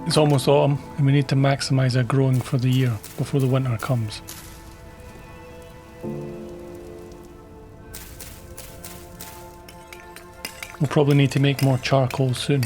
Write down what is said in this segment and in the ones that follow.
It's almost autumn and we need to maximise our growing for the year before the winter comes. We'll probably need to make more charcoal soon.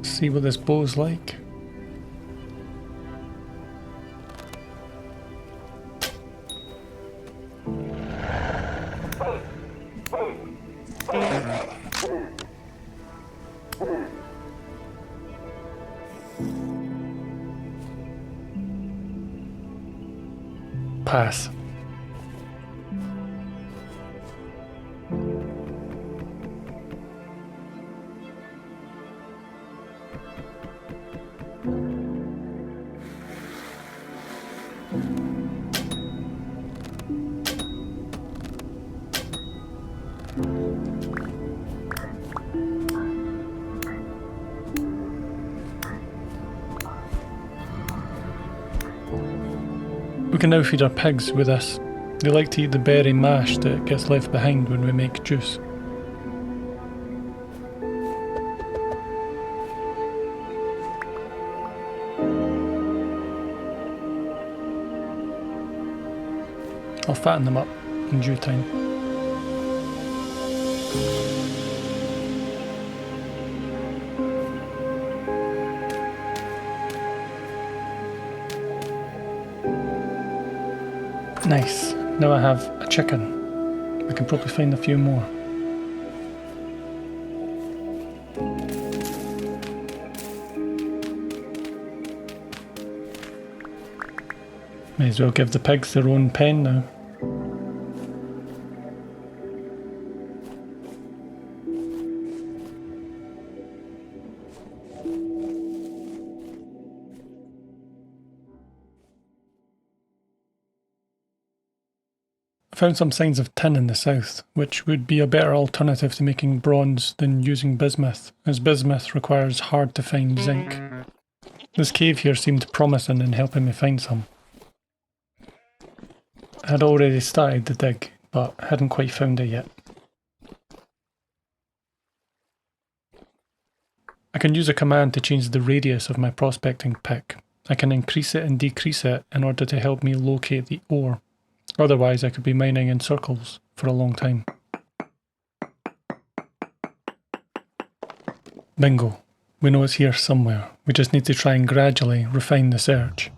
See what this bow's like. Pass. We can now feed our pigs with this. They like to eat the berry mash that gets left behind when we make juice. I'll fatten them up in due time. Nice. Now I have a chicken. I can probably find a few more. May as well give the pigs their own pen now. I found some signs of tin in the south, which would be a better alternative to making bronze than using bismuth, as bismuth requires hard to find zinc. This cave here seemed promising in helping me find some. I had already started the dig, but hadn't quite found it yet. I can use a command to change the radius of my prospecting pick. I can increase it and decrease it in order to help me locate the ore. Otherwise, I could be mining in circles for a long time. Bingo. We know it's here somewhere. We just need to try and gradually refine the search.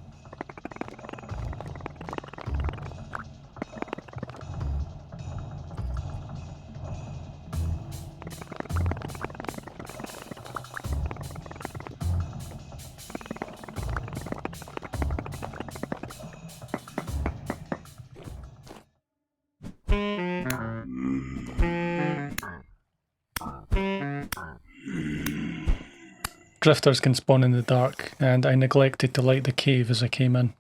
Drifters can spawn in the dark, and I neglected to light the cave as I came in.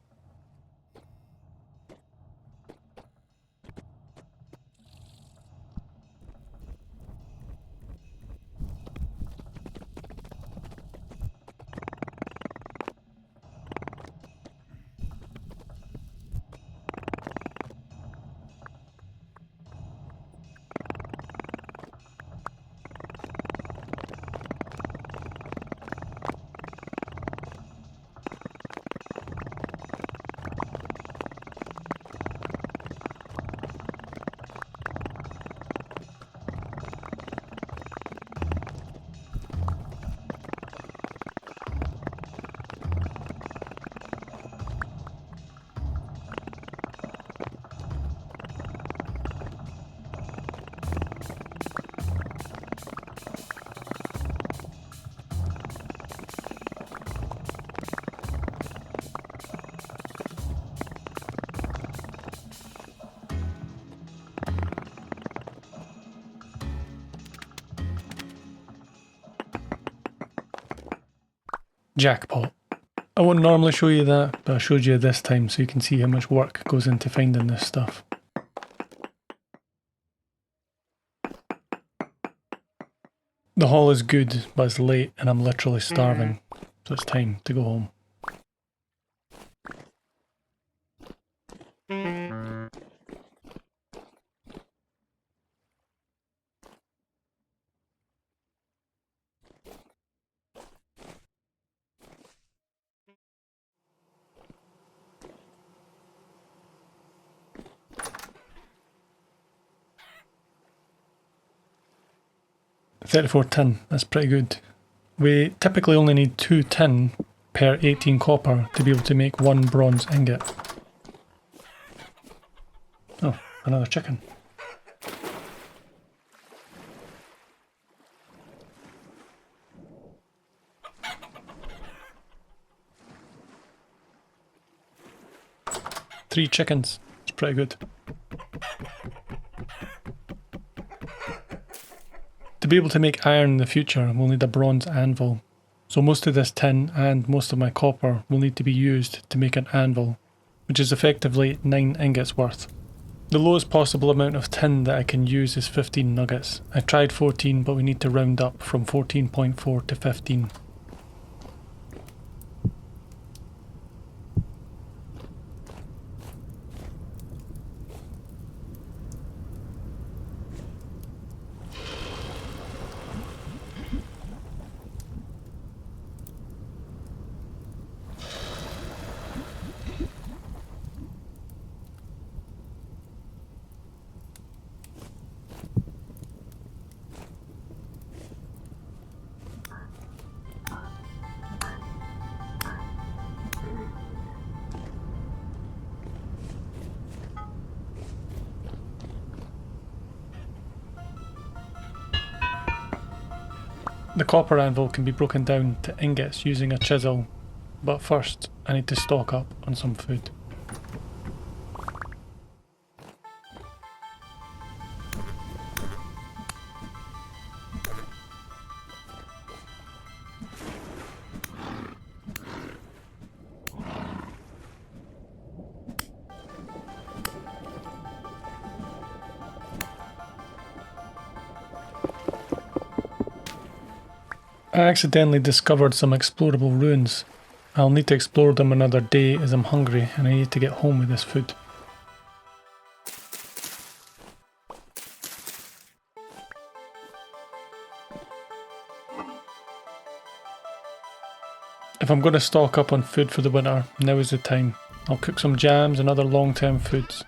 Jackpot. I won't normally show you that, but I showed you this time so you can see how much work goes into finding this stuff. The haul is good, but it's late and I'm literally starving, so it's time to go home. $34 tin, that's pretty good. We typically only need 2 tin per 18 copper to be able to make 1 bronze ingot. Oh, another chicken. Three chickens, it's pretty good. To be able to make iron in the future, we'll need a bronze anvil. So most of this tin and most of my copper will need to be used to make an anvil, which is effectively 9 ingots worth. The lowest possible amount of tin that I can use is 15 nuggets. I tried 14, but we need to round up from 14.4 to 15. The copper anvil can be broken down to ingots using a chisel, but first I need to stock up on some food. I accidentally discovered some explorable ruins. I'll need to explore them another day as I'm hungry and I need to get home with this food. If I'm going to stock up on food for the winter, now is the time. I'll cook some jams and other long-term foods.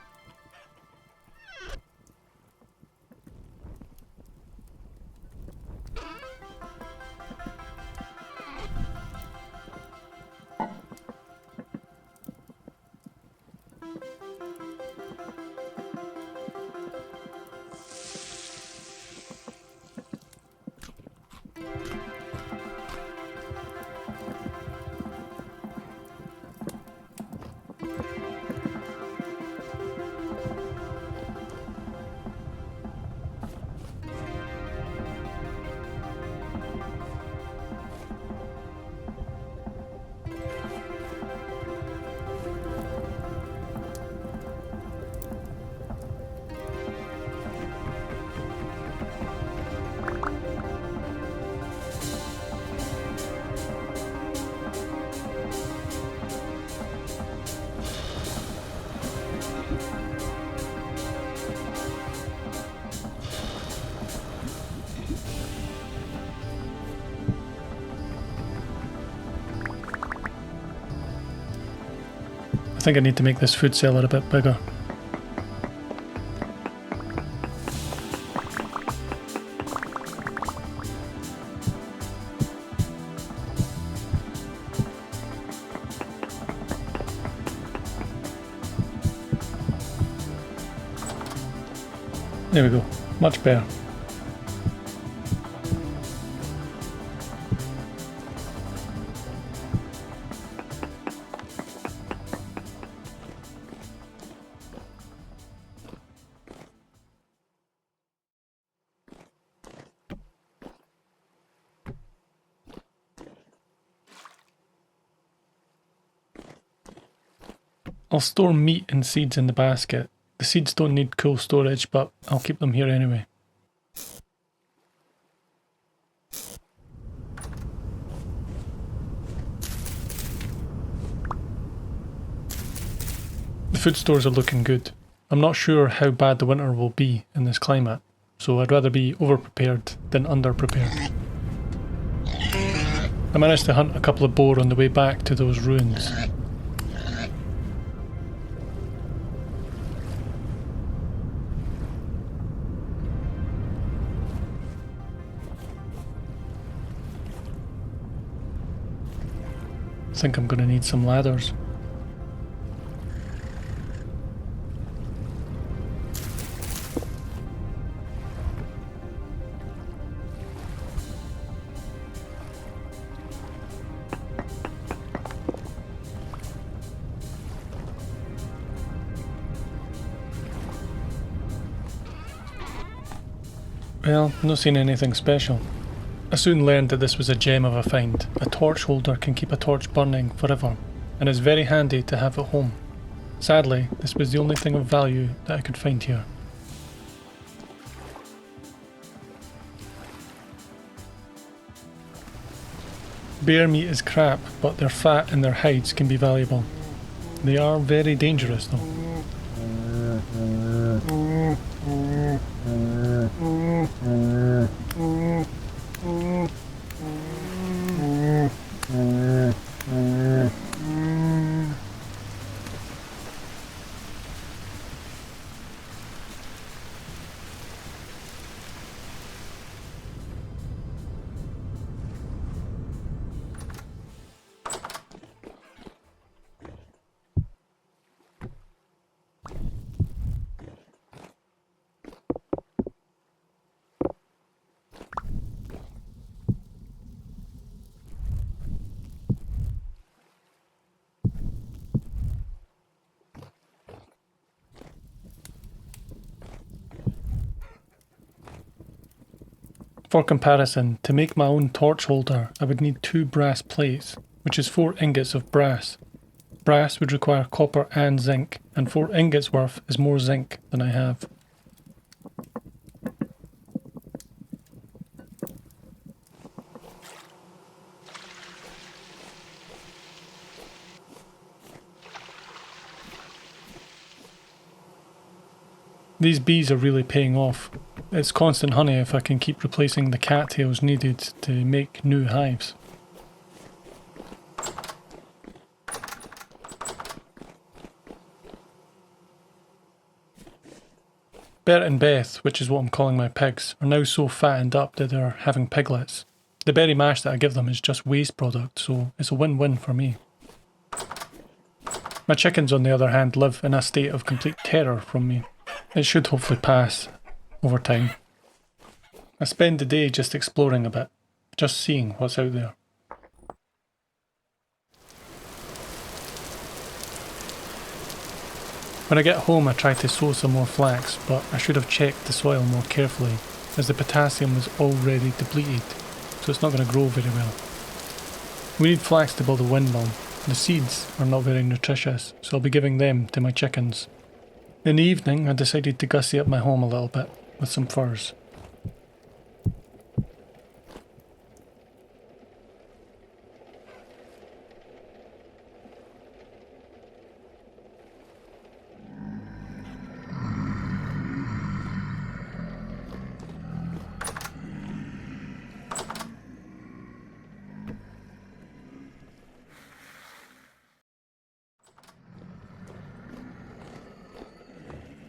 I think I need to make this food cellar a bit bigger. There we go, much better. I'll store meat and seeds in the basket. The seeds don't need cool storage, but I'll keep them here anyway. The food stores are looking good. I'm not sure how bad the winter will be in this climate, so I'd rather be over-prepared than under-prepared. I managed to hunt a couple of boar on the way back to those ruins. I think I'm going to need some ladders. Well, not seen anything special. I soon learned that this was a gem of a find. A torch holder can keep a torch burning forever, and is very handy to have at home. Sadly, this was the only thing of value that I could find here. Bear meat is crap, but their fat and their hides can be valuable. They are very dangerous though. For comparison, to make my own torch holder, I would need 2 brass plates, which is 4 ingots of brass. Brass would require copper and zinc, and 4 ingots worth is more zinc than I have. These bees are really paying off. It's constant honey if I can keep replacing the cattails needed to make new hives. Bert and Beth, which is what I'm calling my pigs, are now so fattened up that they're having piglets. The berry mash that I give them is just waste product, so it's a win-win for me. My chickens, on the other hand, live in a state of complete terror from me. It should hopefully pass over time. I spend the day just exploring a bit, just seeing what's out there. When I get home I try to sow some more flax, but I should have checked the soil more carefully, as the potassium was already depleted, so it's not going to grow very well. We need flax to build a windmill. The seeds are not very nutritious, so I'll be giving them to my chickens. In the evening I decided to gussy up my home a little bit with some furs.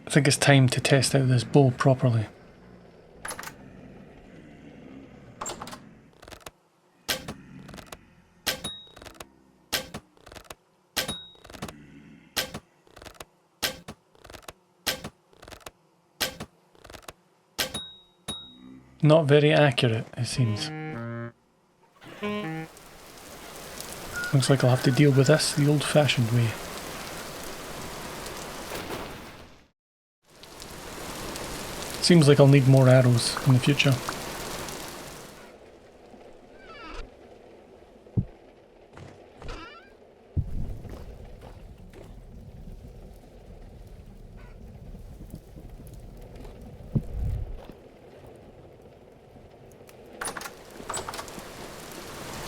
I think it's time to test out this bow properly. Not very accurate, it seems. Looks like I'll have to deal with this the old-fashioned way. Seems like I'll need more arrows in the future.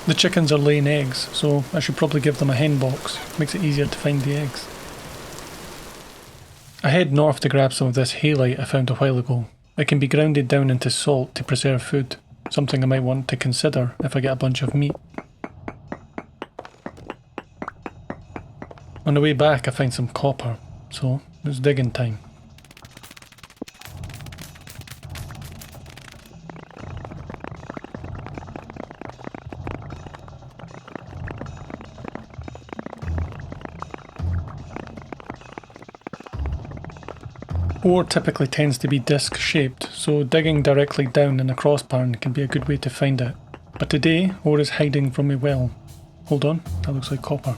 The chickens are laying eggs, so I should probably give them a hen box. Makes it easier to find the eggs. I head north to grab some of this halite I found a while ago. It can be grounded down into salt to preserve food, something I might want to consider if I get a bunch of meat. On the way back I find some copper, so it's digging time. Ore typically tends to be disc-shaped, so digging directly down in a crossbar can be a good way to find it. But today, ore is hiding from me well. Hold on, that looks like copper.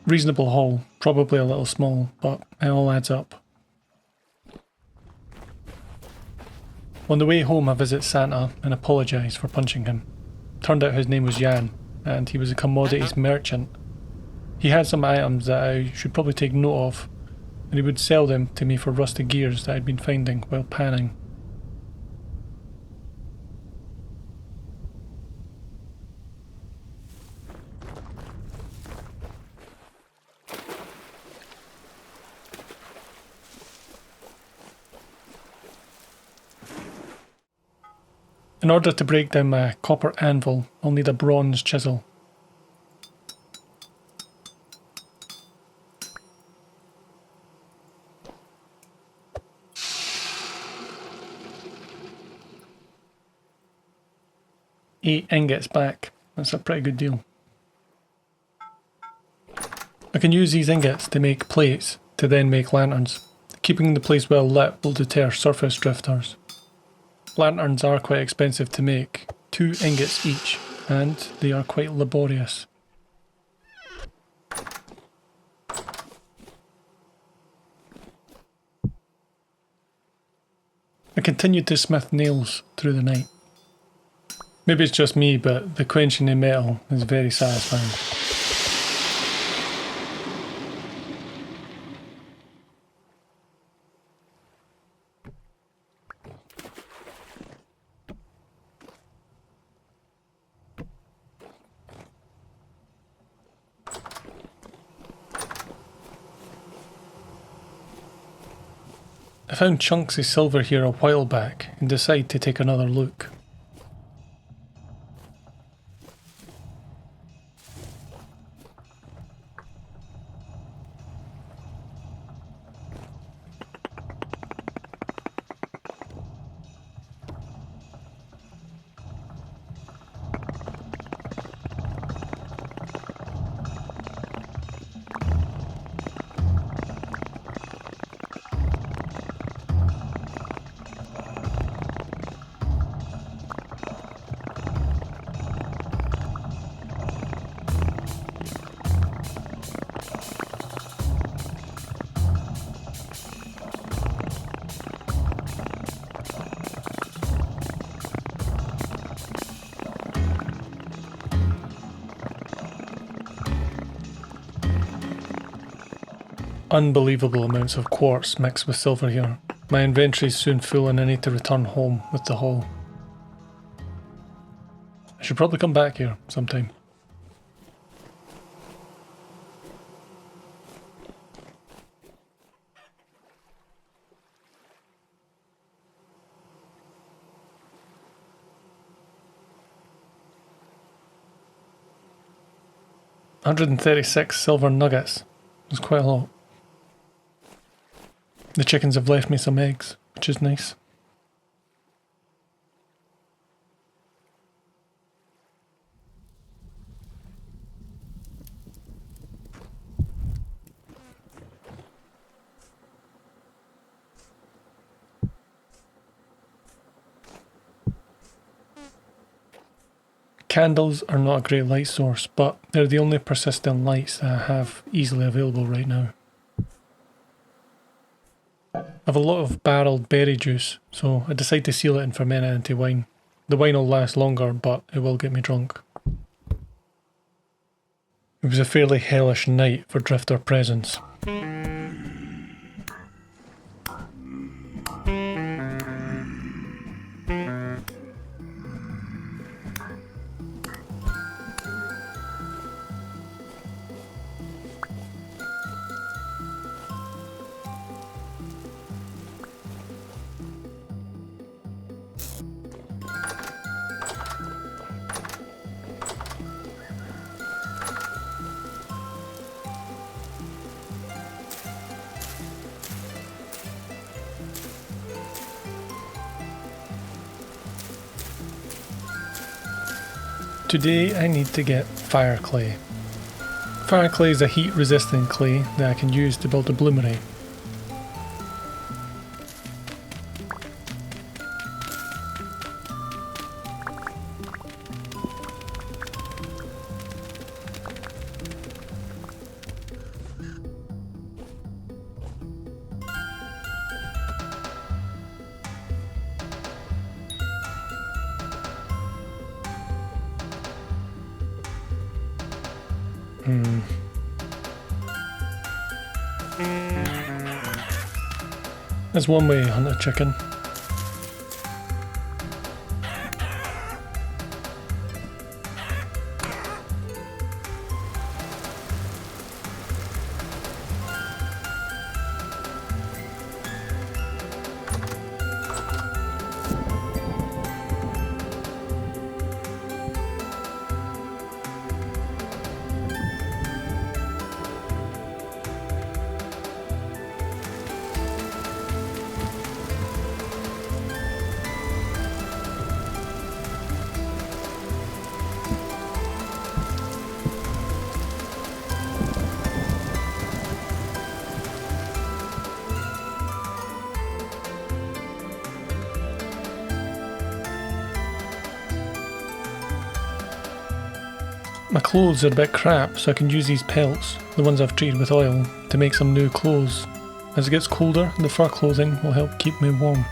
Reasonable haul, probably a little small, but it all adds up. On the way home I visit Santa and apologise for punching him. Turned out his name was Jan, and he was a commodities merchant. He had some items that I should probably take note of, and he would sell them to me for rusted gears that I'd been finding while panning. In order to break down my copper anvil, I'll need a bronze chisel. Eight ingots back. That's a pretty good deal. I can use these ingots to make plates, to then make lanterns. Keeping the place well lit will deter surface drifters. Lanterns are quite expensive to make, 2 ingots each, and they are quite laborious. I continued to smith nails through the night. Maybe it's just me, but the quenching in metal is very satisfying. I found chunks of silver here a while back and decided to take another look. Unbelievable amounts of quartz mixed with silver here. My inventory is soon full and I need to return home with the haul. I should probably come back here sometime. $136 silver nuggets. That's quite a lot. The chickens have left me some eggs, which is nice. Candles are not a great light source, but they're the only persistent lights that I have easily available right now. I have a lot of barreled berry juice, so I decide to seal it and ferment it into wine. The wine will last longer, but it will get me drunk. It was a fairly hellish night for drifter presence. Today I need to get fire clay. Fire clay is a heat resistant clay that I can use to build a bloomery. That's one way to hunt a chicken. My clothes are a bit crap, so I can use these pelts, the ones I've treated with oil, to make some new clothes. As it gets colder, the fur clothing will help keep me warm.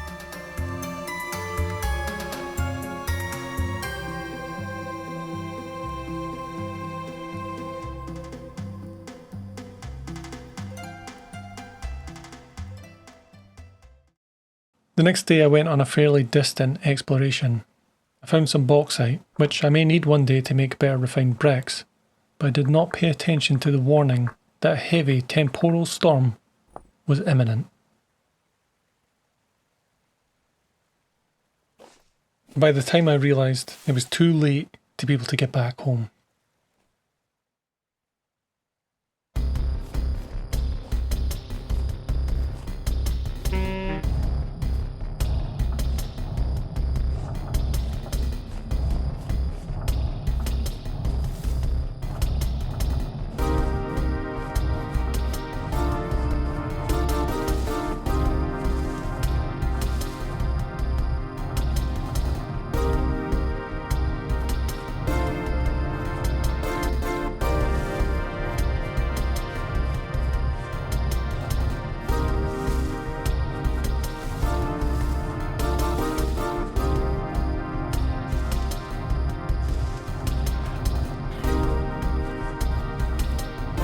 The next day I went on a fairly distant exploration. I found some bauxite, which I may need one day to make better refined bricks, but I did not pay attention to the warning that a heavy temporal storm was imminent. By the time I realised, it was too late to be able to get back home.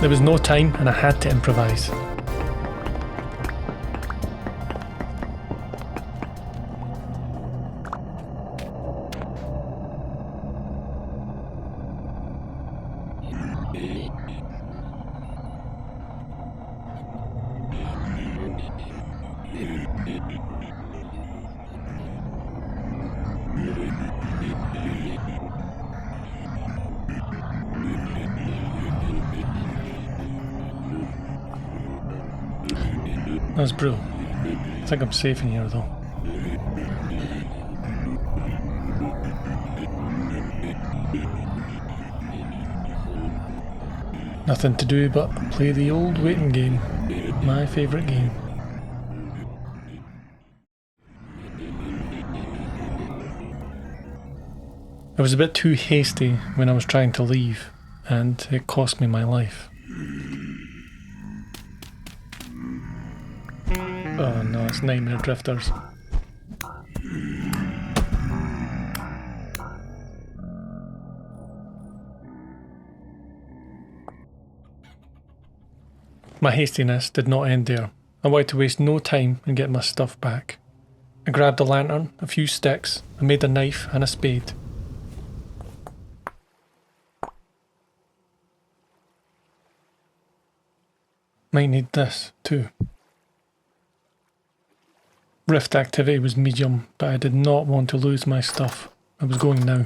There was no time and I had to improvise. That's brutal. I think I'm safe in here though. Nothing to do but play the old waiting game. My favourite game. I was a bit too hasty when I was trying to leave, and it cost me my life. Oh no, it's nightmare drifters. My hastiness did not end there. I wanted to waste no time and get my stuff back. I grabbed a lantern, a few sticks, and made a knife and a spade. Might need this, too. Rift activity was medium, but I did not want to lose my stuff. I was going now.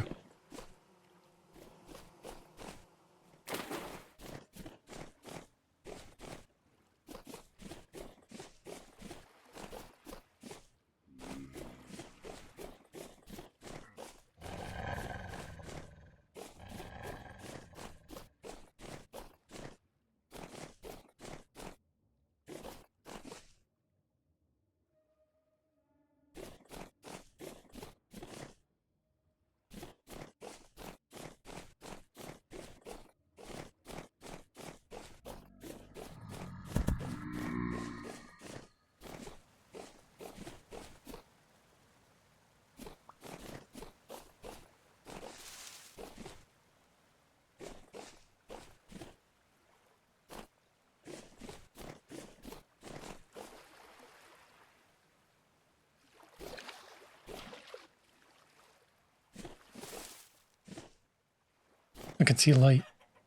I can see light.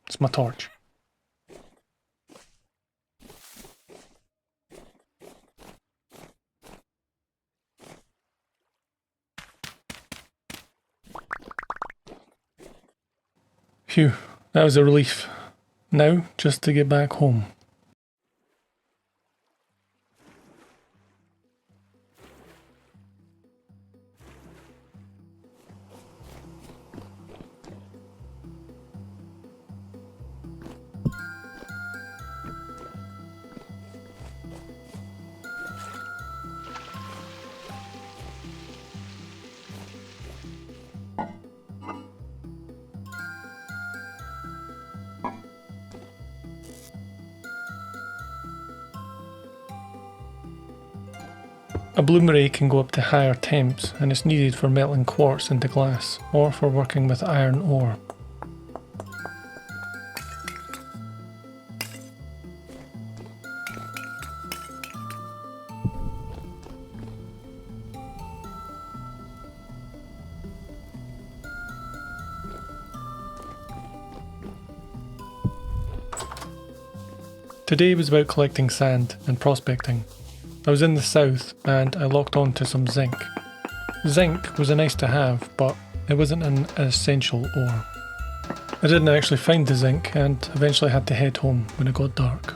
It's my torch. Phew, that was a relief. Now, just to get back home. A bloom ray can go up to higher temps, and it's needed for melting quartz into glass, or for working with iron ore. Today was about collecting sand and prospecting. I was in the south and I locked on to some zinc. Zinc was a nice to have, but it wasn't an essential ore. I didn't actually find the zinc and eventually had to head home when it got dark.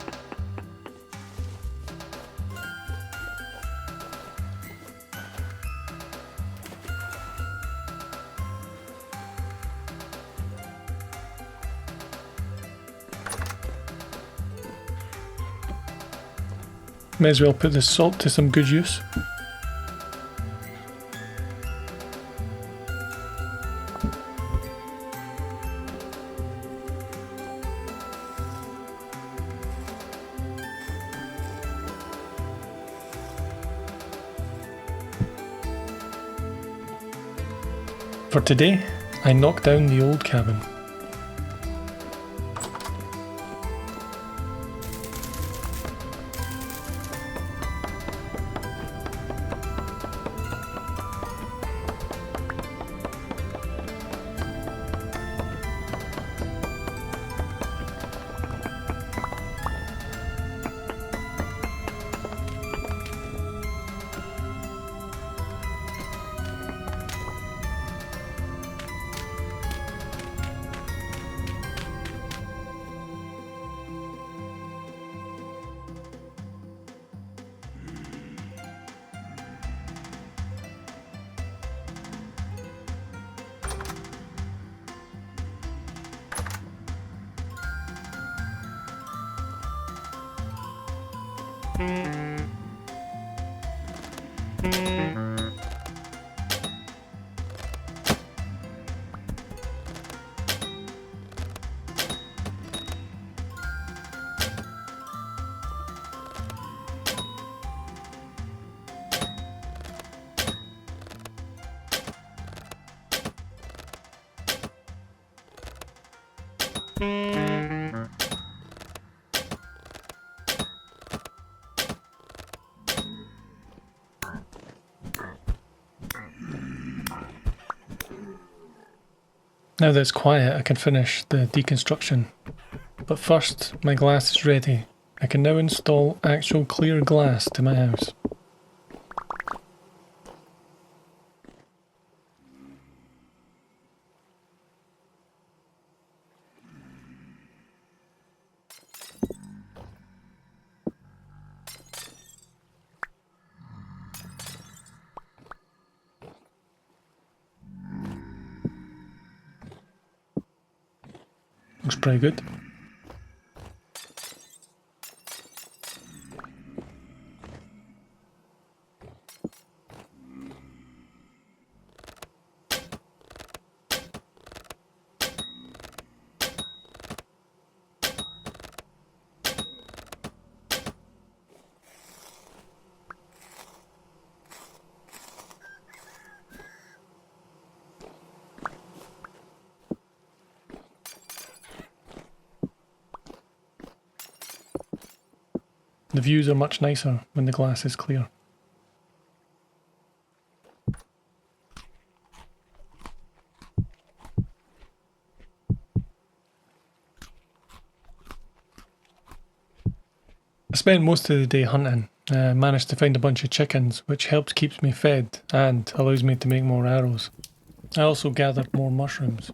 May as well put this salt to some good use. For today, I knocked down the old cabin. Now that it's quiet, I can finish the deconstruction. But first, my glass is ready. I can now install actual clear glass to my house. Looks pretty good. The views are much nicer when the glass is clear. I spent most of the day hunting. I managed to find a bunch of chickens, which helps keeps me fed and allows me to make more arrows. I also gathered more mushrooms.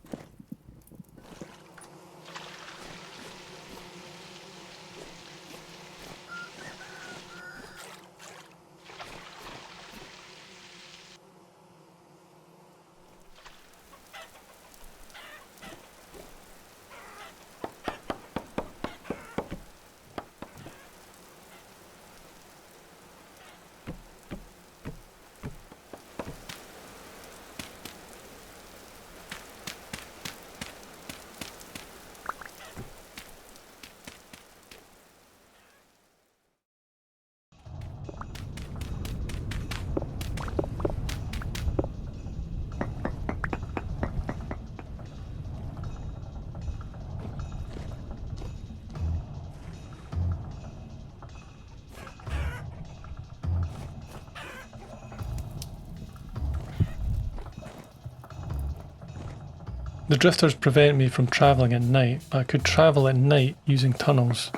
The drifters prevent me from travelling at night, but I could travel at night using tunnels.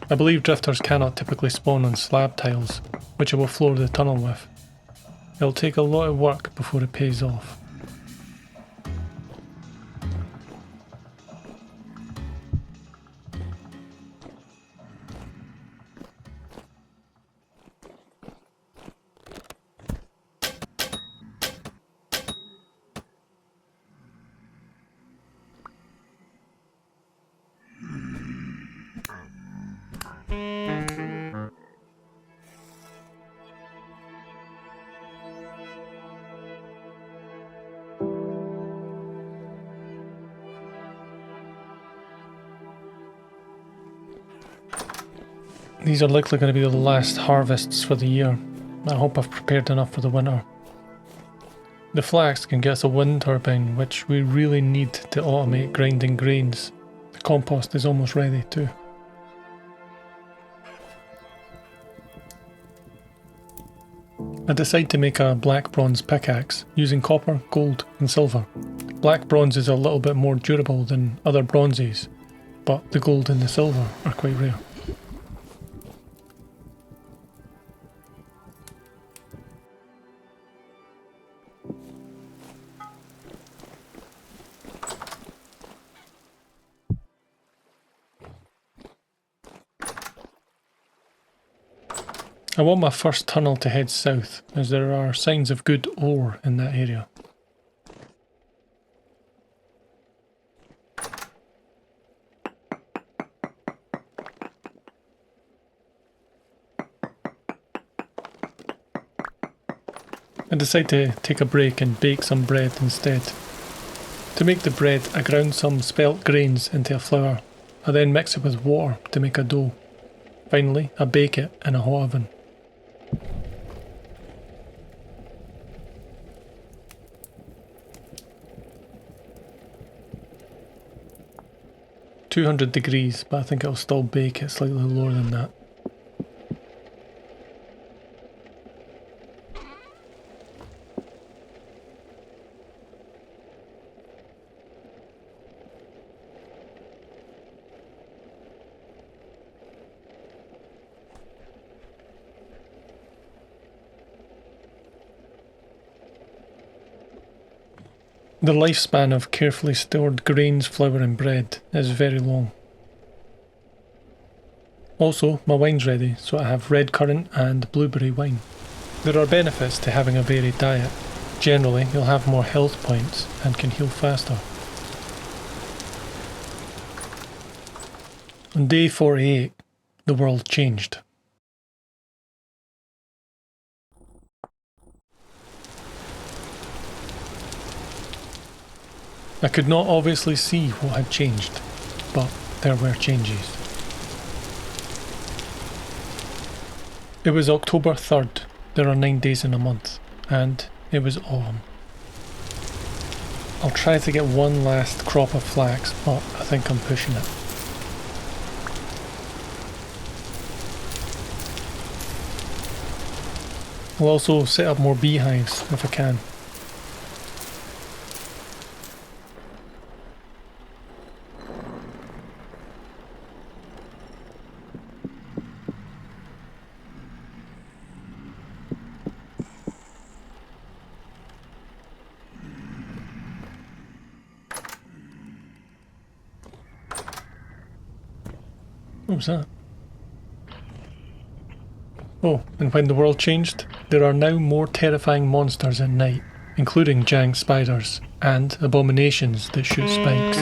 I believe drifters cannot typically spawn on slab tiles, which I will floor the tunnel with. It'll take a lot of work before it pays off. These are likely going to be the last harvests for the year. I hope I've prepared enough for the winter. The flax can get us a wind turbine, which we really need to automate grinding grains. The compost is almost ready too. I decide to make a black bronze pickaxe using copper, gold and silver. Black bronze is a little bit more durable than other bronzes, but the gold and the silver are quite rare. I want my first tunnel to head south, as there are signs of good ore in that area. I decide to take a break and bake some bread instead. To make the bread, I ground some spelt grains into a flour. I then mix it with water to make a dough. Finally, I bake it in a hot oven. "200 degrees, but I think it'll still bake at slightly lower than that." The lifespan of carefully stored grains, flour and bread is very long. Also, my wine's ready, so I have red currant and blueberry wine. There are benefits to having a varied diet. Generally, you'll have more health points and can heal faster. On day 48, the world changed. I could not obviously see what had changed, but there were changes. It was October 3rd, there are 9 days in a month, and it was autumn. I'll try to get one last crop of flax, but I think I'm pushing it. I'll also set up more beehives if I can. What was that? Oh, and when the world changed, there are now more terrifying monsters at night, including giant spiders and abominations that shoot spikes.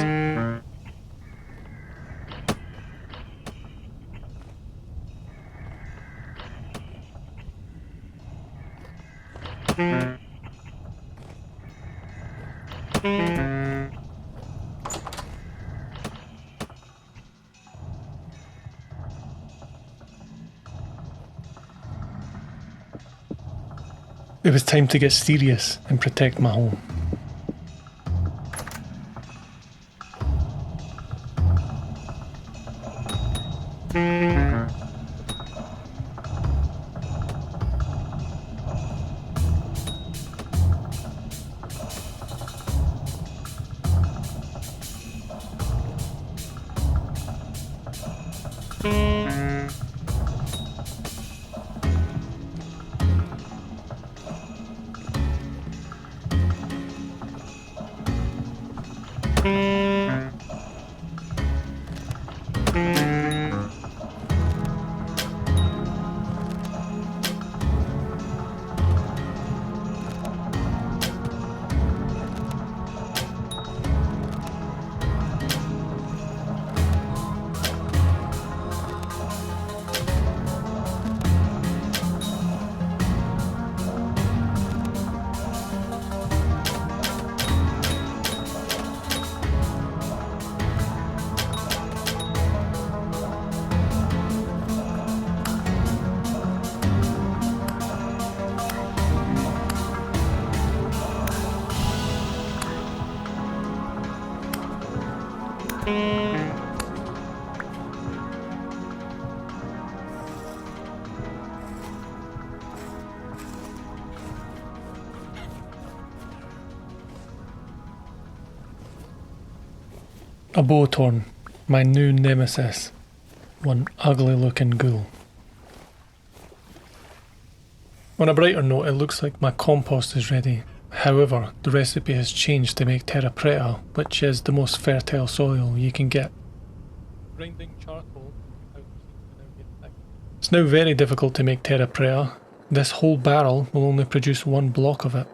It was time to get serious and protect my home. A bowthorn, my new nemesis. One ugly looking ghoul. On a brighter note, it looks like my compost is ready. However, the recipe has changed to make terra preta, which is the most fertile soil you can get. Grinding charcoal. It's now very difficult to make terra preta. This whole barrel will only produce one block of it.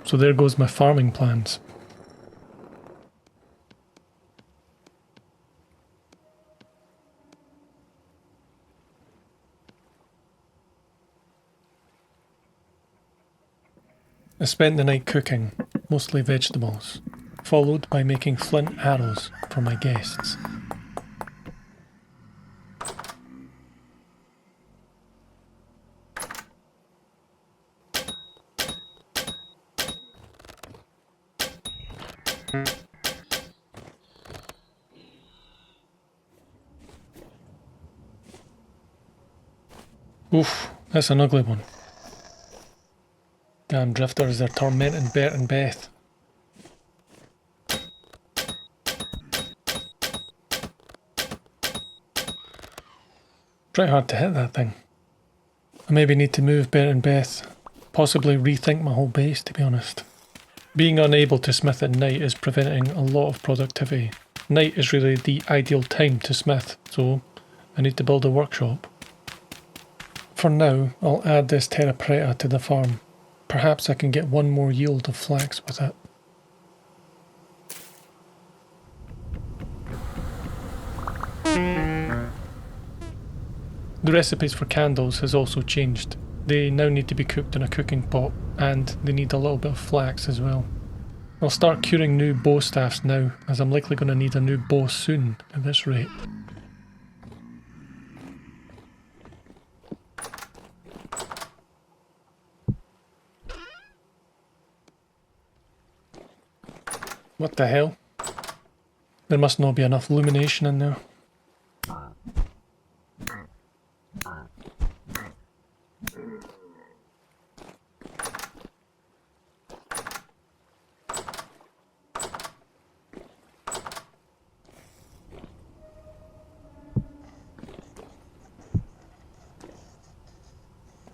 So there goes my farming plans. I spent the night cooking, mostly vegetables, followed by making flint arrows for my guests. Oof, that's an ugly one. Damn drifters, they're tormenting Bert and Beth. Pretty hard to hit that thing. I maybe need to move Bert and Beth. Possibly rethink my whole base, to be honest. Being unable to smith at night is preventing a lot of productivity. Night is really the ideal time to smith, so I need to build a workshop. For now, I'll add this terra preta to the farm. Perhaps I can get one more yield of flax with it. The recipes for candles has also changed. They now need to be cooked in a cooking pot, and they need a little bit of flax as well. I'll start curing new bow staffs now, as I'm likely going to need a new bow soon at this rate. What the hell? There must not be enough illumination in there.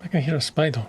I can hear a spider.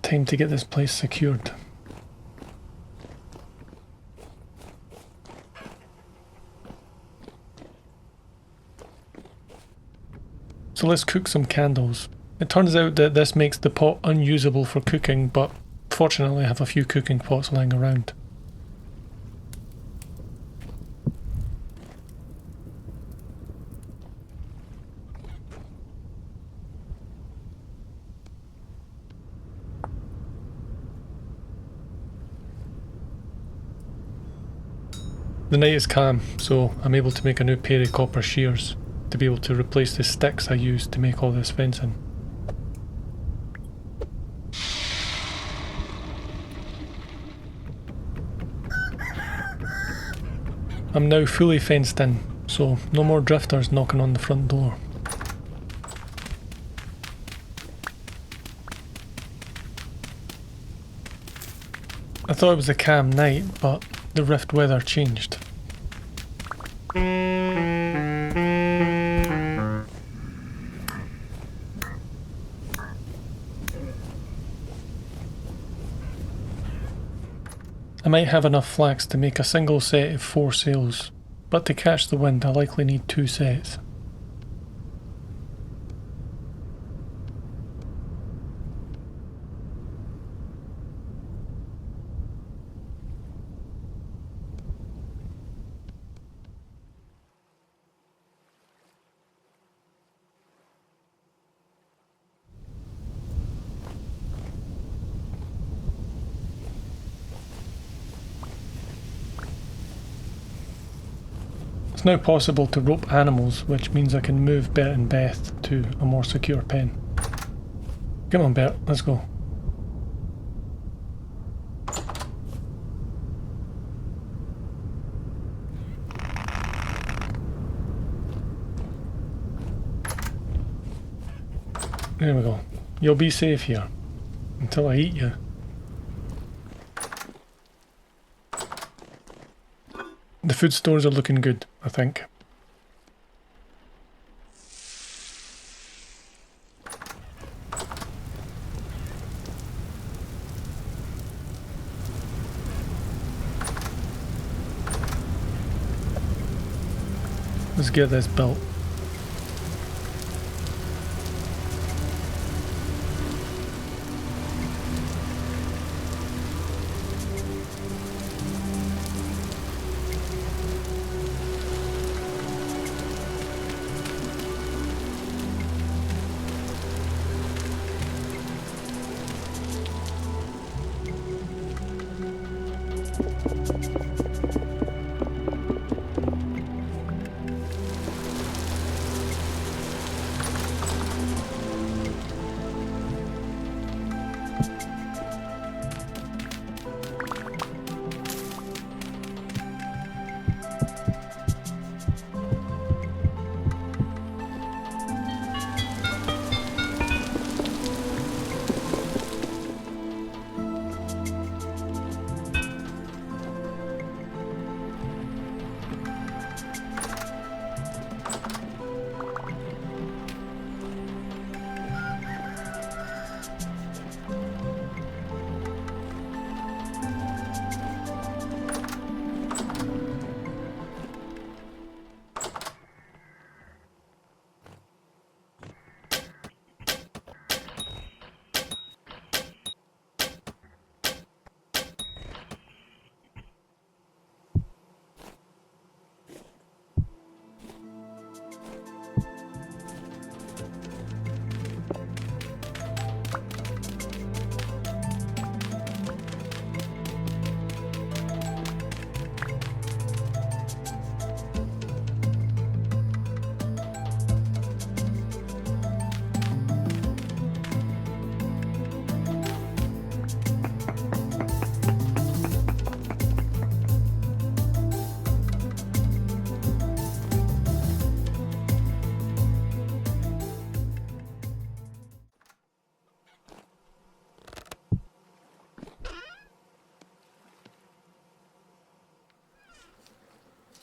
Time to get this place secured. So let's cook some candles. It turns out that this makes the pot unusable for cooking, but fortunately I have a few cooking pots lying around. The night is calm, so I'm able to make a new pair of copper shears to be able to replace the sticks I used to make all this fencing. I'm now fully fenced in, so no more drifters knocking on the front door. I thought it was a calm night, but the rift weather changed. I might have enough flax to make a single set of 4 sails, but to catch the wind I likely need 2 sets. It's now possible to rope animals, which means I can move Bert and Beth to a more secure pen. Come on Bert, let's go. There we go. You'll be safe here until I eat you. The food stores are looking good, I think. Let's get this built.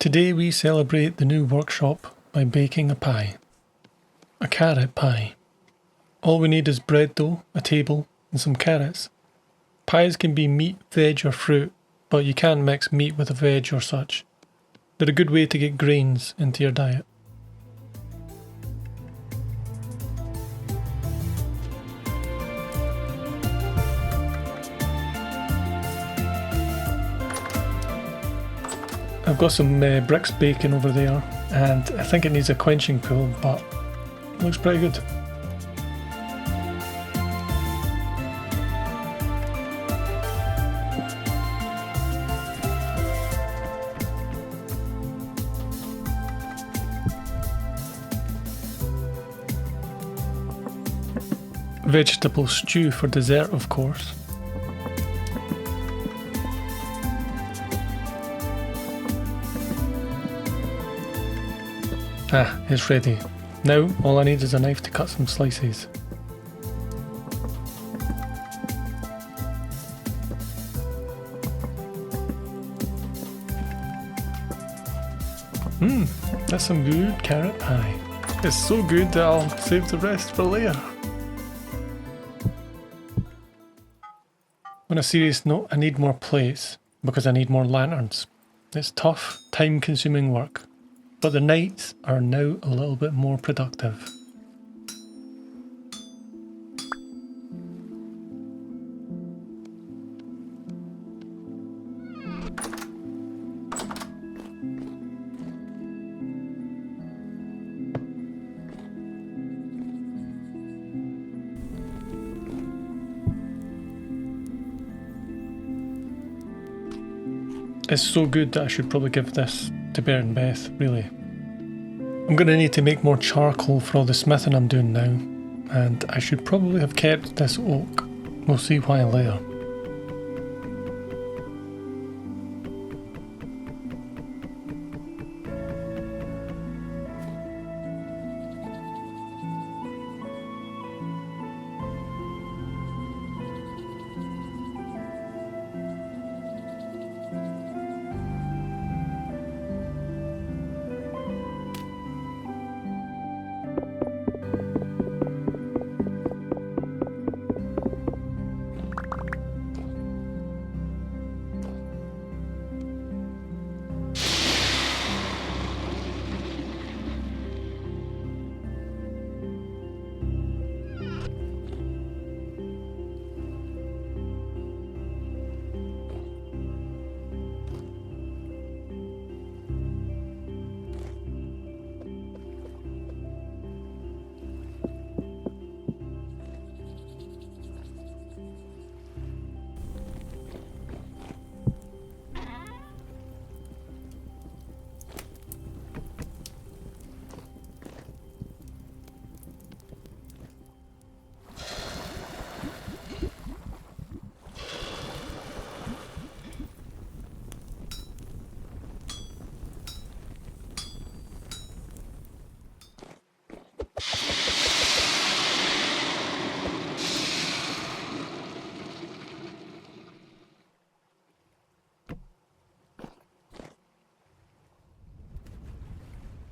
Today we celebrate the new workshop by baking a pie. A carrot pie. All we need is bread dough, a table, and some carrots. Pies can be meat, veg or fruit, but you can't mix meat with a veg or such. They're a good way to get grains into your diet. I've got some bricks baking over there, and I think it needs a quenching pool, but it looks pretty good. Vegetable stew for dessert, of course. Ah, it's ready. Now, all I need is a knife to cut some slices. That's some good carrot pie. It's so good that I'll save the rest for later. On a serious note, I need more plates because I need more lanterns. It's tough, time-consuming work, but the nights are now a little bit more productive. It's so good that I should probably give this to Bear and Beth, really. I'm going to need to make more charcoal for all the smithing I'm doing now, and I should probably have kept this oak. We'll see why later.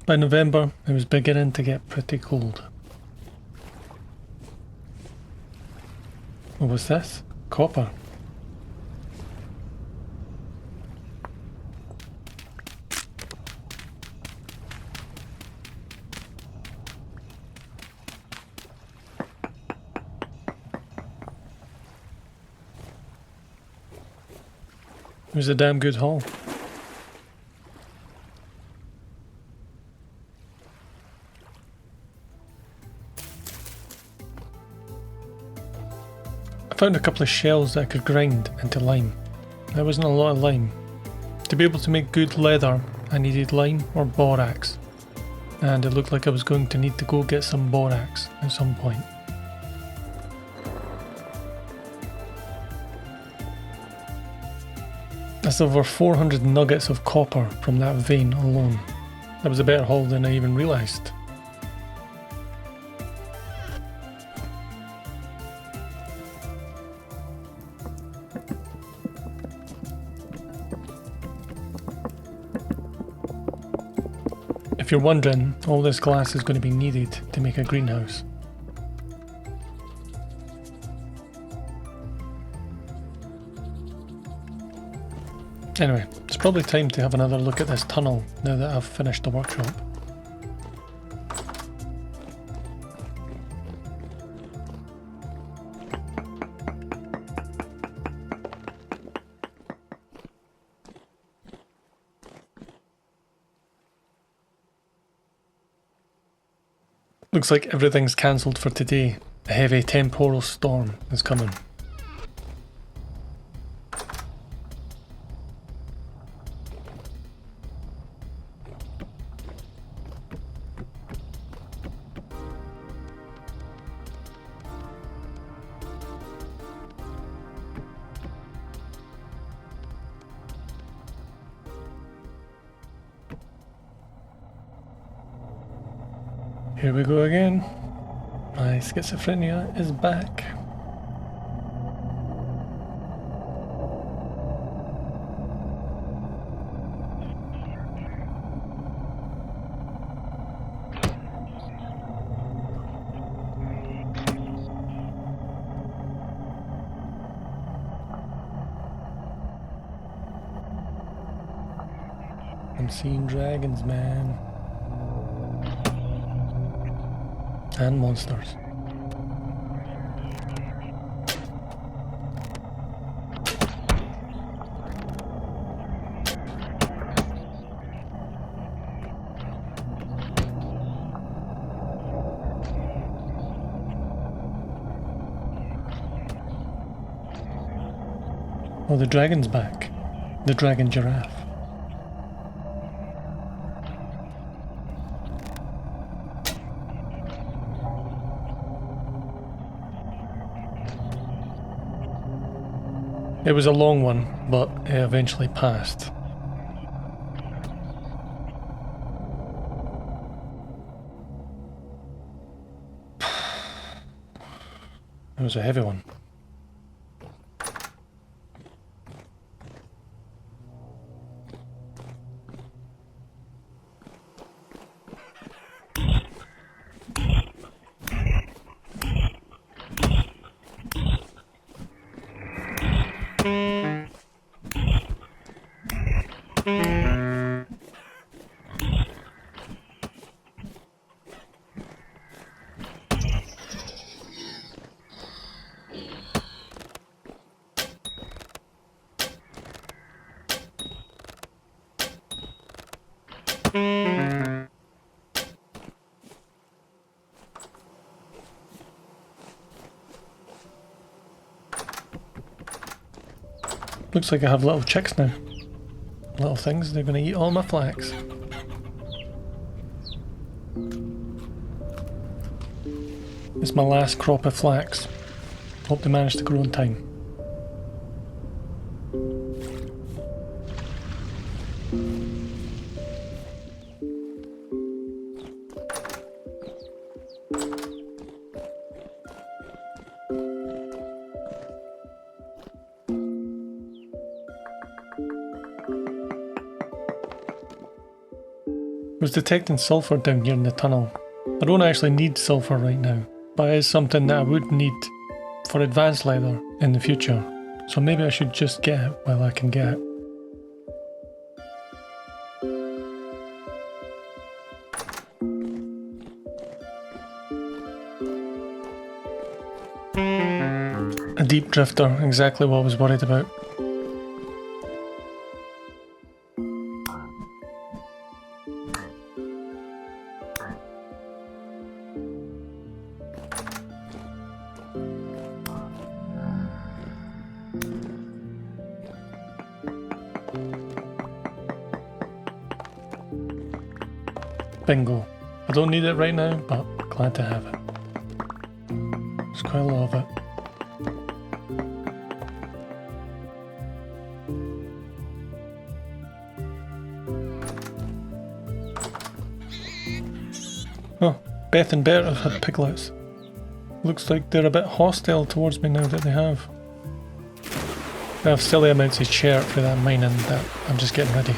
By November, it was beginning to get pretty cold. What was this? Copper. It was a damn good haul. I found a couple of shells that I could grind into lime. There wasn't a lot of lime. To be able to make good leather, I needed lime or borax, and it looked like I was going to need to go get some borax at some point. That's over 400 nuggets of copper from that vein alone. That was a better haul than I even realised. If you're wondering, all this glass is going to be needed to make a greenhouse. Anyway, it's probably time to have another look at this tunnel now that I've finished the workshop. Looks like everything's cancelled for today. A heavy temporal storm is coming. Here we go again. My schizophrenia is back. I'm seeing dragons, man. And monsters. Oh, the dragon's back. The dragon giraffe. It was a long one, but it eventually passed. It was a heavy one. Looks like I have little chicks now. Little things, they're going to eat all my flax. It's my last crop of flax. Hope they manage to grow in time. I was detecting sulfur down here in the tunnel. I don't actually need sulfur right now, but it is something that I would need for advanced leather in the future, so maybe I should just get it while I can get it. A deep drifter, exactly what I was worried about. Bingo. I don't need it right now, but glad to have it. There's quite a lot of it. Oh, Beth and Bert have had piglets. Looks like they're a bit hostile towards me now that they have. I have silly amounts of chert for that mining that I'm just getting ready.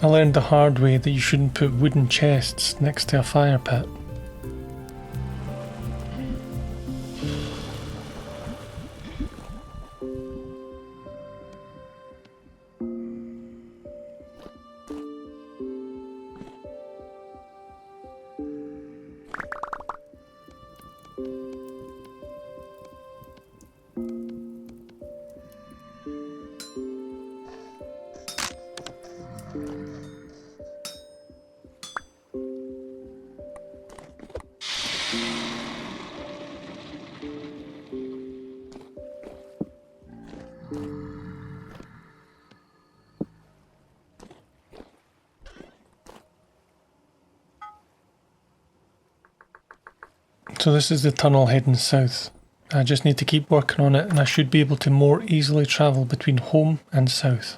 I learned the hard way that you shouldn't put wooden chests next to a fire pit. So this is the tunnel heading south. I just need to keep working on it and I should be able to more easily travel between home and south.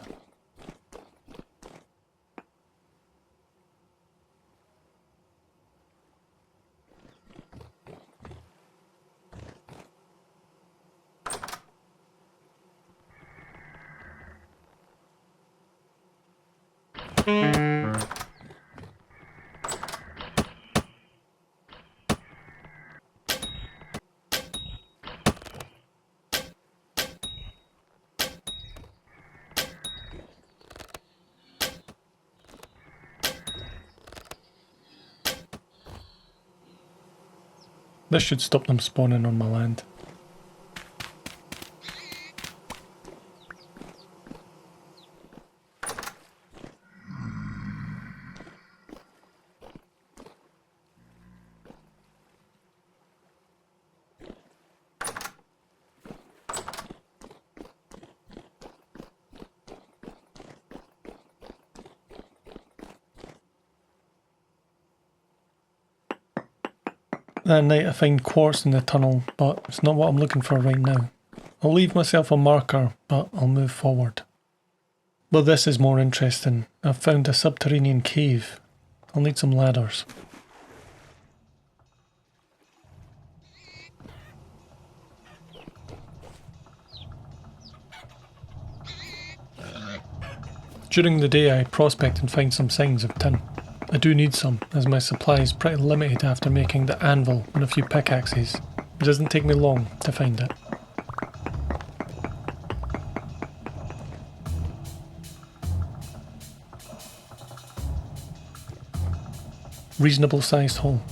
This should stop them spawning on my land. That night I find quartz in the tunnel, but it's not what I'm looking for right now. I'll leave myself a marker, but I'll move forward. But this is more interesting. I've found a subterranean cave. I'll need some ladders. During the day I prospect and find some signs of tin. I do need some, as my supply is pretty limited after making the anvil and a few pickaxes. It doesn't take me long to find it. Reasonable sized hole.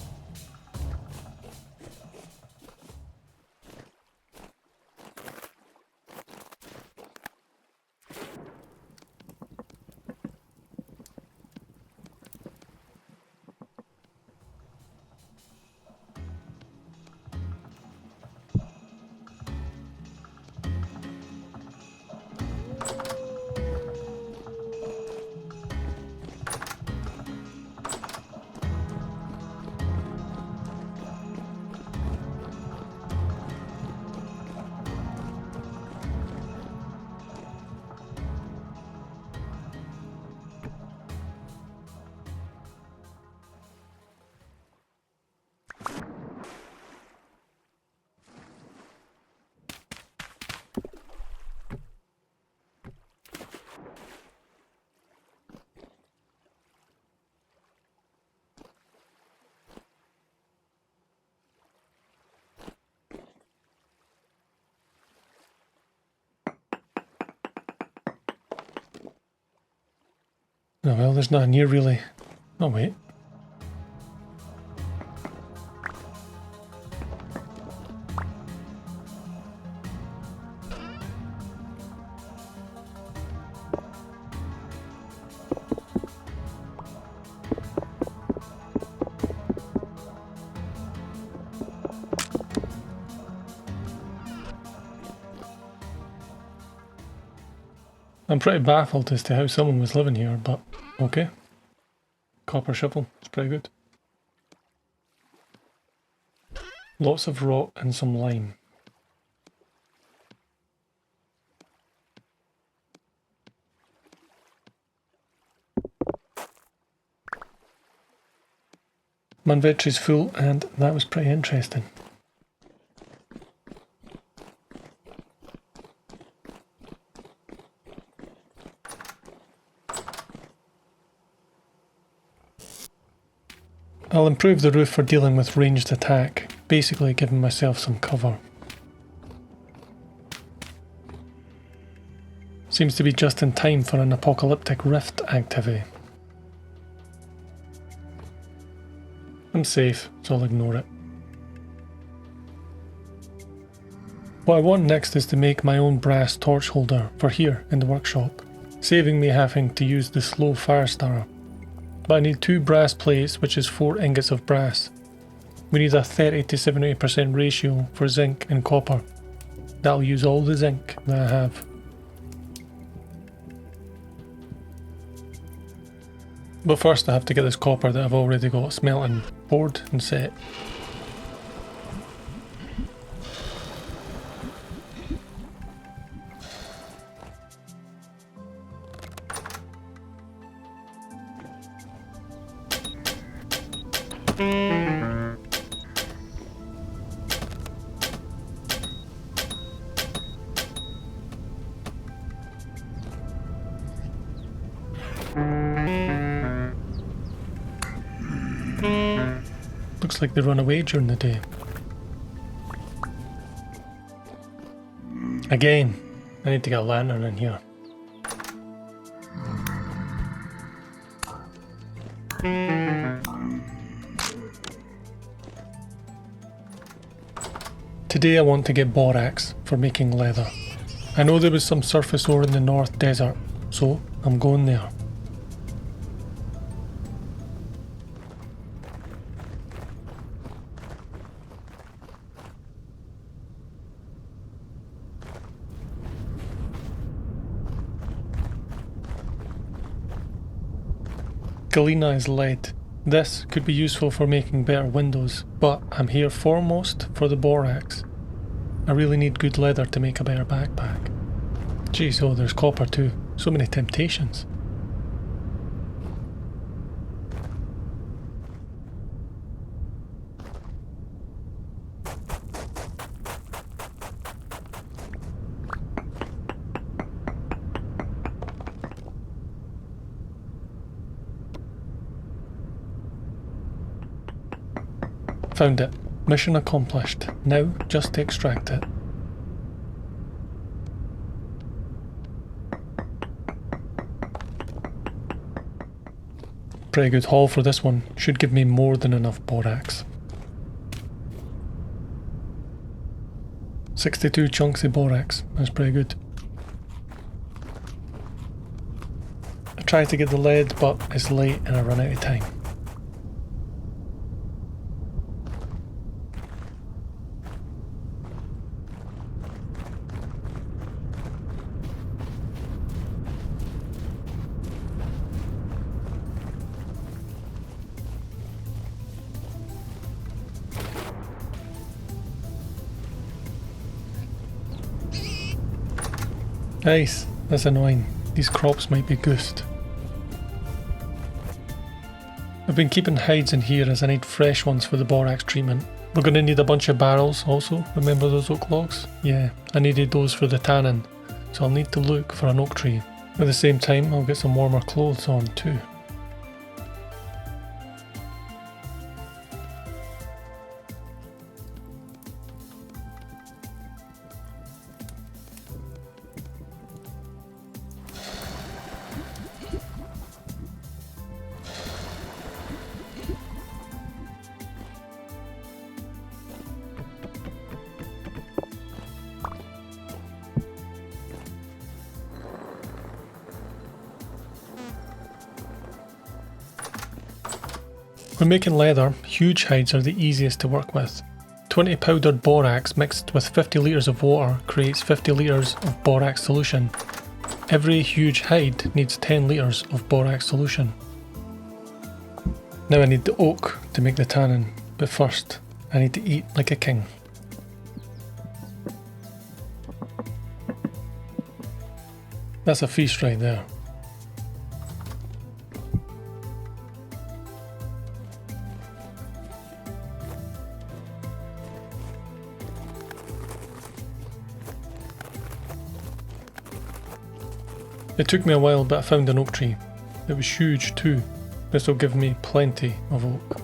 Oh well, there's nothing here really. Oh wait. I'm pretty baffled as to how someone was living here, but okay. Copper shovel, it's pretty good. Lots of rock and some lime. My inventory's full and that was pretty interesting. I'll improve the roof for dealing with ranged attack, basically giving myself some cover. Seems to be just in time for an apocalyptic rift activity. I'm safe, so I'll ignore it. What I want next is to make my own brass torch holder for here in the workshop, saving me having to use the slow fire starter. But I need 2 brass plates, which is 4 ingots of brass. We need a 30 to 70% ratio for zinc and copper. That'll use all the zinc that I have. But first I have to get this copper that I've already got smelting poured and set. Looks like they run away during the day. Again, I need to get a lantern in here. Today I want to get borax for making leather. I know there was some surface ore in the North Desert, so I'm going there. Galena is lead. This could be useful for making better windows, but I'm here foremost for the borax. I really need good leather to make a better backpack. Geez, oh, there's copper too. So many temptations. Found it. Mission accomplished. Now, just to extract it. Pretty good haul for this one. Should give me more than enough borax. 62 chunks of borax. That's pretty good. I tried to get the lead, but it's late and I run out of time. Nice, that's annoying. These crops might be goosed. I've been keeping hides in here as I need fresh ones for the borax treatment. We're going to need a bunch of barrels also, remember those oak logs? Yeah, I needed those for the tannin, so I'll need to look for an oak tree. At the same time, I'll get some warmer clothes on too. When making leather, huge hides are the easiest to work with. 20 powdered borax mixed with 50 litres of water creates 50 litres of borax solution. Every huge hide needs 10 litres of borax solution. Now I need the oak to make the tannin, but first I need to eat like a king. That's a feast right there. It took me a while, but I found an oak tree. It was huge too. This will give me plenty of oak.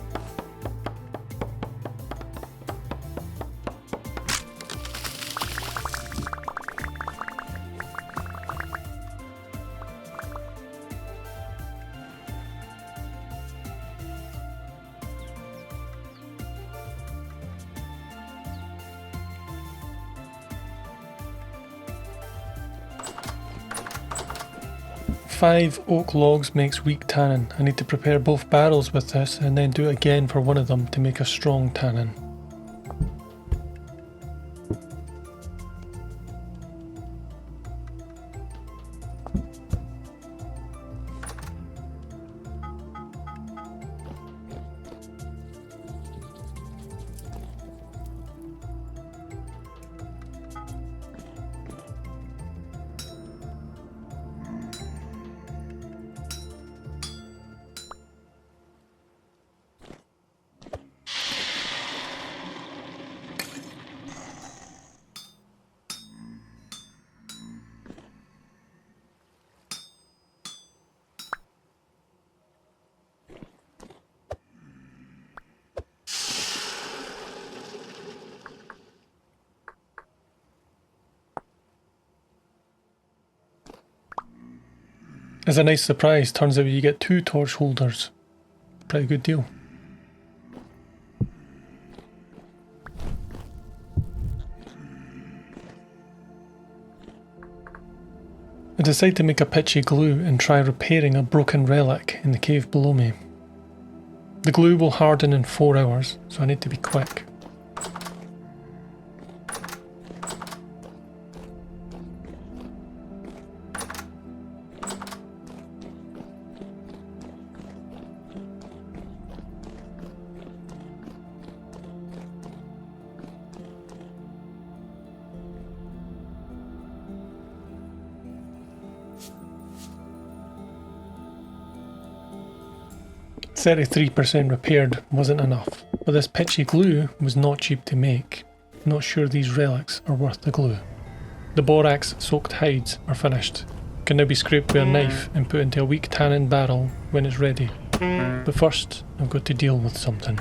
5 oak logs makes weak tannin. I need to prepare both barrels with this and then do it again for one of them to make a strong tannin. As a nice surprise, turns out you get 2 torch holders. Pretty good deal. I decide to make a pitchy glue and try repairing a broken relic in the cave below me. The glue will harden in 4 hours, so I need to be quick. "33% repaired wasn't enough, but this pitchy glue was not cheap to make. Not sure these relics are worth the glue." The borax soaked hides are finished. Can now be scraped with a knife and put into a weak tannin barrel when it's ready. But first, I've got to deal with something.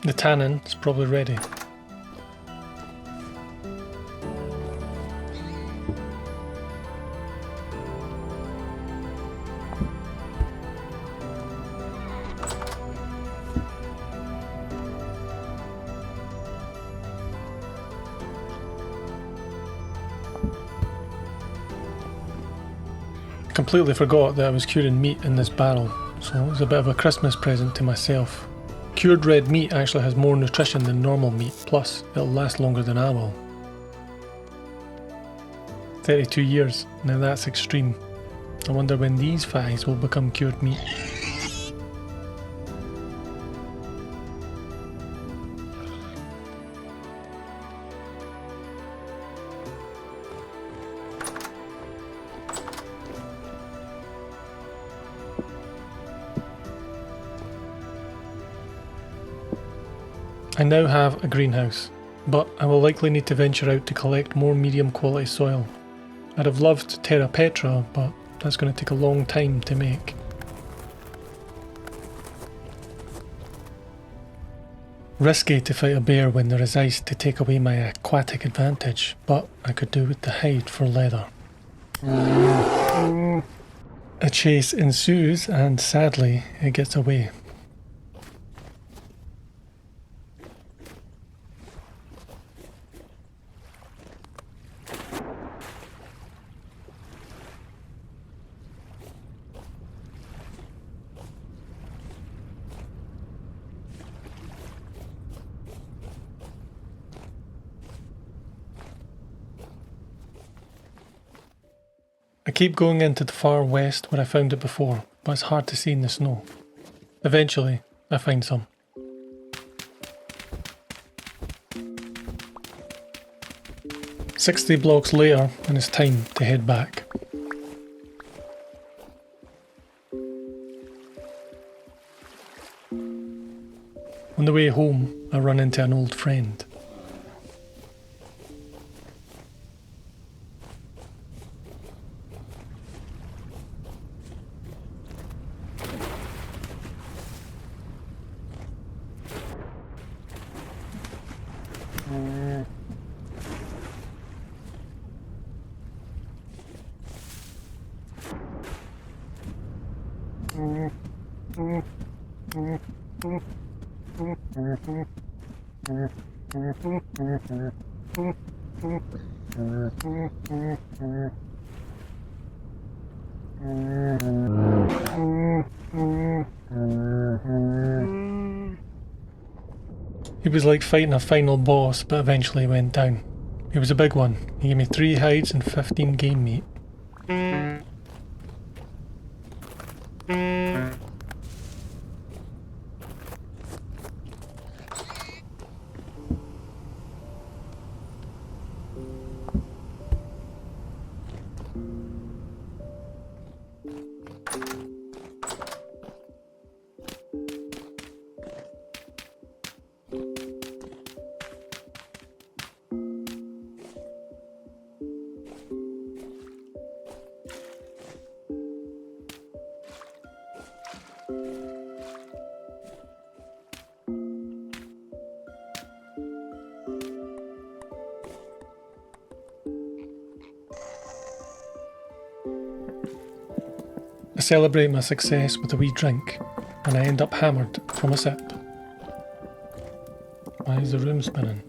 The tannin is probably ready. I completely forgot that I was curing meat in this barrel, so it was a bit of a Christmas present to myself. Cured red meat actually has more nutrition than normal meat, plus it'll last longer than I will. 32 years, now that's extreme. I wonder when these thighs will become cured meat. I now have a greenhouse, but I will likely need to venture out to collect more medium quality soil. I'd have loved terra petra, but that's going to take a long time to make. Risky to fight a bear when there is ice to take away my aquatic advantage, but I could do with the hide for leather. A chase ensues and sadly it gets away. I keep going into the far west where I found it before, but it's hard to see in the snow. Eventually, I find some. "60 blocks later, and it's time to head back. On the way home, I run into an old friend. He was like fighting a final boss, but eventually went down. He was a big one. He gave me 3 hides and 15 game meat. I celebrate my success with a wee drink, and I end up hammered from a sip. Why is the room spinning?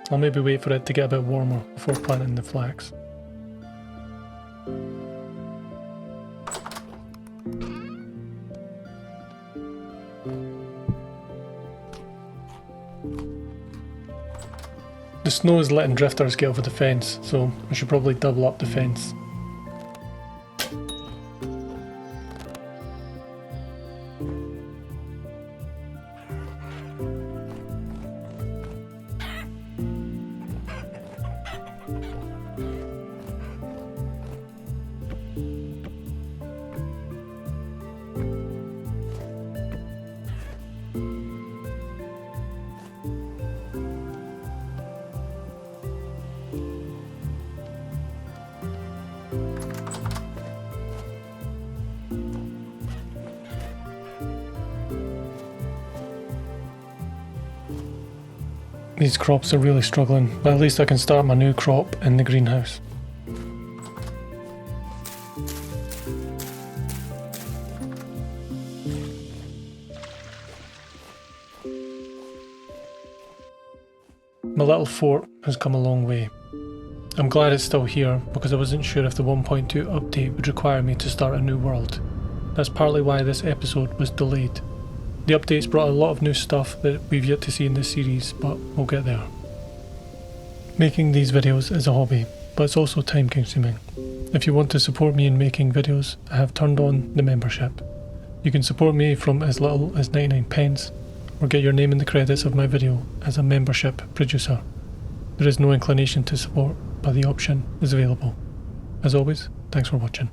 I'll maybe wait for it to get a bit warmer before planting the flax. The snow is letting drifters get over the fence, so I should probably double up the fence. These crops are really struggling, but at least I can start my new crop in the greenhouse. My little fort has come a long way. I'm glad it's still here because I wasn't sure if the 1.2 update would require me to start a new world. That's partly why this episode was delayed. The updates brought a lot of new stuff that we've yet to see in this series, but we'll get there. Making these videos is a hobby, but it's also time consuming. If you want to support me in making videos, I have turned on the membership. You can support me from as little as 99 pence, or get your name in the credits of my video as a membership producer. There is no inclination to support, but the option is available. As always, thanks for watching.